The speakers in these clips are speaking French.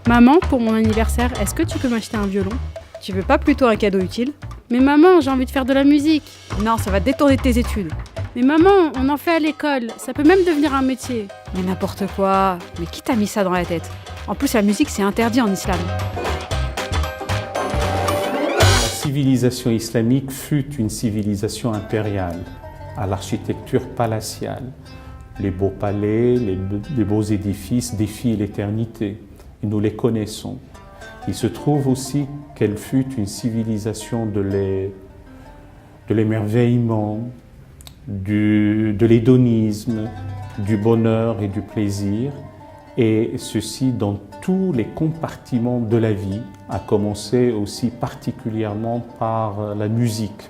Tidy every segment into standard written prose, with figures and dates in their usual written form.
Maman, pour mon anniversaire, est-ce que tu peux m'acheter un violon? Tu veux pas plutôt un cadeau utile? Mais maman, j'ai envie de faire de la musique. Non, ça va détourner de tes études. Mais maman, on en fait à l'école, ça peut même devenir un métier. Mais n'importe quoi. Mais qui t'a mis ça dans la tête? En plus, la musique, c'est interdit en islam. La civilisation islamique fut une civilisation impériale, à l'architecture palatiale. Les beaux palais, les beaux édifices défient l'éternité, et nous les connaissons. Il se trouve aussi qu'elle fut une civilisation de l'émerveillement, de l'hédonisme, du bonheur et du plaisir, et ceci dans tous les compartiments de la vie, à commencer aussi particulièrement par la musique.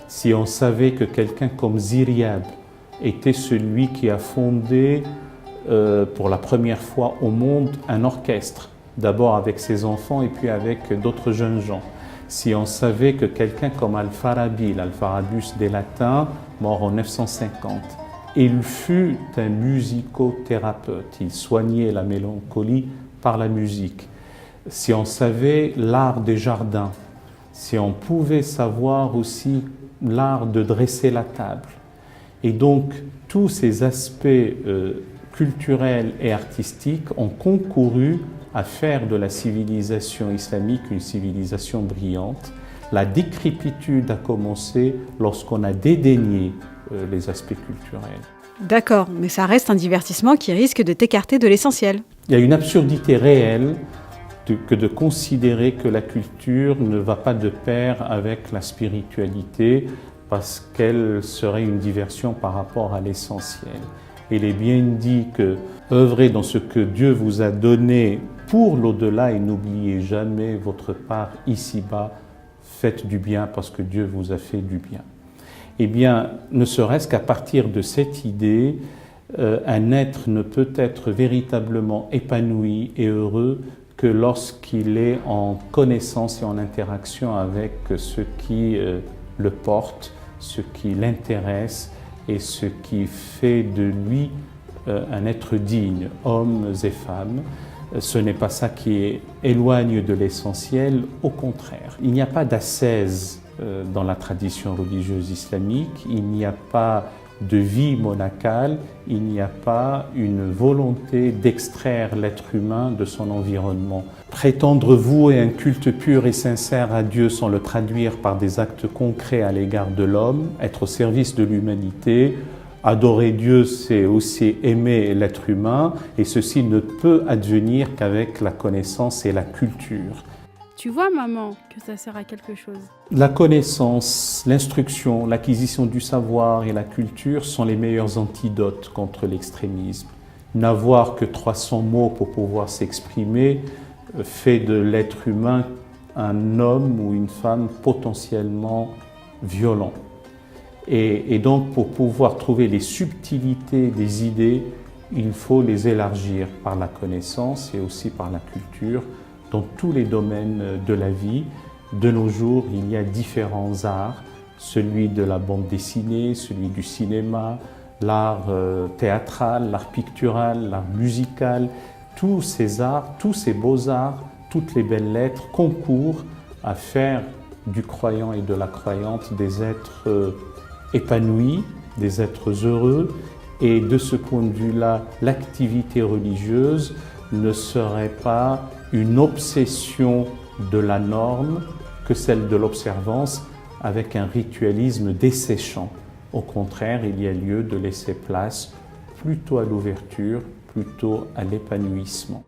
Si on savait que quelqu'un comme Ziryab était celui qui a fondé pour la première fois au monde un orchestre, d'abord avec ses enfants et puis avec d'autres jeunes gens. Si on savait que quelqu'un comme Al-Farabi, l'Alpharabus des Latins, mort en 950, il fut un musicothérapeute, il soignait la mélancolie par la musique. Si on savait l'art des jardins, si on pouvait savoir aussi l'art de dresser la table, et donc tous ces aspects culturels et artistiques ont concouru à faire de la civilisation islamique une civilisation brillante. La décrépitude a commencé lorsqu'on a dédaigné les aspects culturels. D'accord, mais ça reste un divertissement qui risque de t'écarter de l'essentiel. Il y a une absurdité réelle que de considérer que la culture ne va pas de pair avec la spiritualité parce qu'elle serait une diversion par rapport à l'essentiel. Il est bien dit que œuvrez dans ce que Dieu vous a donné pour l'au-delà et n'oubliez jamais votre part ici-bas. Faites du bien parce que Dieu vous a fait du bien. Eh bien, ne serait-ce qu'à partir de cette idée, un être ne peut être véritablement épanoui et heureux que lorsqu'il est en connaissance et en interaction avec ce qui le porte, ce qui l'intéresse et ce qui fait de lui un être digne, hommes et femmes. Ce n'est pas ça qui éloigne de l'essentiel, au contraire. Il n'y a pas d'ascèse dans la tradition religieuse islamique, il n'y a pas de vie monacale, il n'y a pas une volonté d'extraire l'être humain de son environnement. Prétendre vouer un culte pur et sincère à Dieu sans le traduire par des actes concrets à l'égard de l'homme, être au service de l'humanité, adorer Dieu, c'est aussi aimer l'être humain, et ceci ne peut advenir qu'avec la connaissance et la culture. Tu vois, maman, que ça sert à quelque chose. La connaissance, l'instruction, l'acquisition du savoir et la culture sont les meilleurs antidotes contre l'extrémisme. N'avoir que 300 mots pour pouvoir s'exprimer fait de l'être humain un homme ou une femme potentiellement violent. Et donc, pour pouvoir trouver les subtilités des idées, il faut les élargir par la connaissance et aussi par la culture dans tous les domaines de la vie. De nos jours, il y a différents arts, celui de la bande dessinée, celui du cinéma, l'art théâtral, l'art pictural, l'art musical. Tous ces arts, tous ces beaux-arts, toutes les belles lettres concourent à faire du croyant et de la croyante des êtres épanouis, des êtres heureux. Et de ce point de vue-là, l'activité religieuse ne serait pas une obsession de la norme que celle de l'observance avec un ritualisme desséchant. Au contraire, il y a lieu de laisser place plutôt à l'ouverture, plutôt à l'épanouissement.